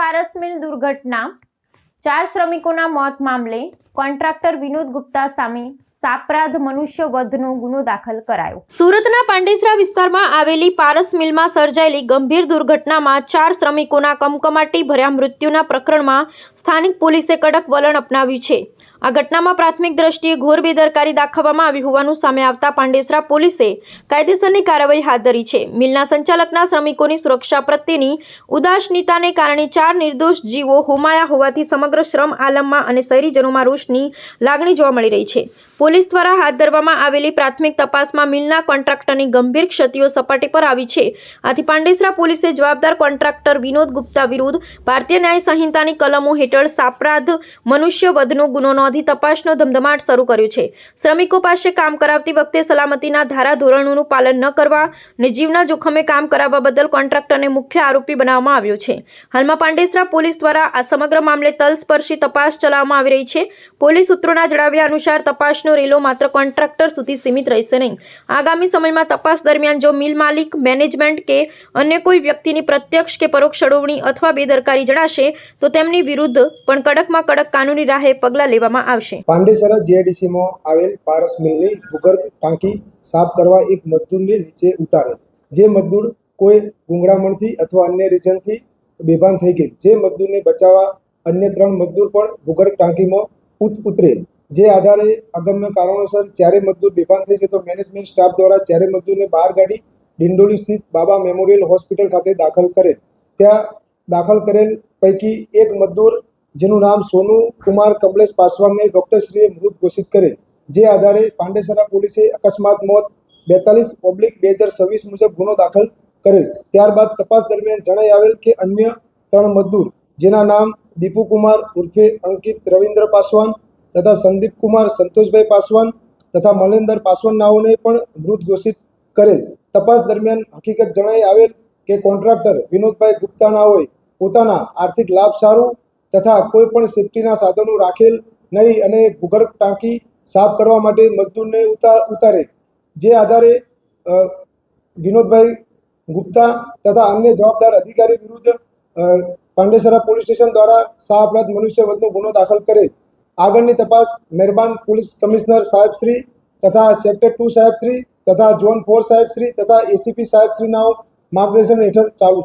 પારસ મિલ દુર્ઘટના 4 શ્રમિકોના મોત મામલે કોન્ટ્રાક્ટર વિનોદ ગુપ્તા સામે સાપરાધ મનુષ્યવધનો ગુનો દાખલ કરાયો। સુરતના પાંડેસરા વિસ્તારમાં આવેલી પારસ મિલમાં સર્જાયેલી ગંભીર દુર્ઘટનામાં 4 શ્રમિકોના કમકમાટી ભર્યા મૃત્યુના પ્રકરણમાં સ્થાનિક પોલીસે કડક વલણ અપનાવ્યું છે। આ ઘટનામાં પ્રાથમિક દ્રષ્ટિએ ઘોર બેદરકારી દાખવવામાં આવી હોવાનું સામે આવતા પાંડેસરા પોલીસે કાયદેસરની કાર્યવાહી હાથ ધરી છે। મિલના સંચાલકના શ્રમિકોની સુરક્ષા પ્રત્યેની ઉદાસીનતાને કારણે 4 નિર્દોષ જીવો હોમાયા હોવાથી સમગ્ર શ્રમ આલમમાં અને શહેરીજનોમાં રોષની લાગણી જોવા મળી રહી છે। પોલીસ દ્વારા હાથ ધરવામાં આવેલી પ્રાથમિક તપાસમાં મિલના કોન્ટ્રાક્ટરની ગંભીર ક્ષતિઓ સપાટી પર આવી છે। આથી પાંડેસરા પોલીસે જવાબદાર કોન્ટ્રાક્ટર વિનોદ ગુપ્તા વિરુદ્ધ ભારતીય ન્યાય સંહિતાની કલમો હેઠળ સાપરાધ મનુષ્યવધનો ગુનો નોંધી તપાસનો ધમધમાટ શરૂ કર્યો છે। શ્રમિકો પાસે કામ કરાવતી વખતે સલામતીના ધારાધોરણોનું પાલન ન કરવા અને જીવના જોખમે કામ કરાવવા બદલ કોન્ટ્રાક્ટરને મુખ્ય આરોપી બનાવવામાં આવ્યો છે। હાલમાં પાંડેસરા પોલીસ દ્વારા આ સમગ્ર મામલે તલસ્પર્શી તપાસ ચલાવવામાં આવી રહી છે। પોલીસ સૂત્રોના જણાવ્યા અનુસાર તપાસનો રેલો માત્ર કોન્ટ્રાક્ટર સુધી સીમિત રહેશે નહીં। આગામી સમયમાં તપાસ દરમિયાન જો મિલ માલિક, મેનેજમેન્ટ કે અન્ય કોઈ વ્યક્તિની પ્રત્યક્ષ કે પરોક્ષ સંડોવણી અથવા બેદરકારી જણાશે તો તેમની વિરુદ્ધ પણ કડકમાં કડક કાનૂની રાહે પગલાં લેવામાં આવશે। પાંડેસરા જીઆઈડીસીમાં આવેલ પારસ મિલની ભૂગર્ભ ટાંકી સાફ કરવા એક મજદૂરને નીચે ઉતારે। જે મજદૂર કોઈ ગુંગળામણથી અથવા અન્ય રીઝનથી બેભાન થઈ ગઈ। જે મજદૂરને બચાવવા અન્ય 3 મજદૂર પણ ભૂગર્ભ ટાંકીમાં ઉતરે। જે આધારે અગમ્ય કારણોસર 4 મજદૂર બેભાન થઈ છે તો મેનેજમેન્ટ સ્ટાફ દ્વારા 4 મજદૂરને બહાર કાઢી ડિંડોલી સ્થિત બાબા મેમોરિયલ હોસ્પિટલ ખાતે દાખલ કરેલ। ત્યાં દાખલ કરેલ પૈકી એક મજદૂર જેનું નામ સોનુ કુમાર કમલેશ પાસવાનને ડૉક્ટરશ્રીએ મૃત ઘોષિત કરેલ। જે આધારે પાંડેસરા પોલીસે અકસ્માત મોત 42/2026 મુજબ ગુનો દાખલ કરેલ। ત્યારબાદ તપાસ દરમિયાન જણાઈ આવેલ કે અન્ય 3 મજદૂર જેના નામ દીપુ કુમાર ઉર્ફે અંકિત રવિન્દ્ર પાસવાન તથા સંદીપ કુમાર સંતોષભાઈ પાસવાન તથા મલેન્દર પાસવાન નાઓને પણ મૃત ઘોષિત કરેલ। તપાસ દરમિયાન હકીકત જણાઈ આવેલ કે કોન્ટ્રાક્ટર વિનોદભાઈ ગુપ્તા નાઓએ પોતાના આર્થિક લાભ સારું તથા કોઈ પણ સેફ્ટીના સાધનો રાખેલ નહીં અને ભૂગર્ભ ટાંકી સાફ કરવા માટે મજદૂરને ઉતારે। જે આધારે વિનોદભાઈ ગુપ્તા તથા અન્ય જવાબદાર અધિકારી વિરુદ્ધ પાંડેસરા પોલીસ સ્ટેશન દ્વારા સાપરાધ મનુષ્યવધનો ગુનો દાખલ કરે। આગળની તપાસ મહેરબાન પોલીસ કમિશનર સાહેબશ્રી તથા સેક્ટર 2 સાહેબશ્રી તથા ઝોન 4 સાહેબશ્રી તથા એસીપી સાહેબશ્રીના માર્ગદર્શન હેઠળ ચાલુ છે।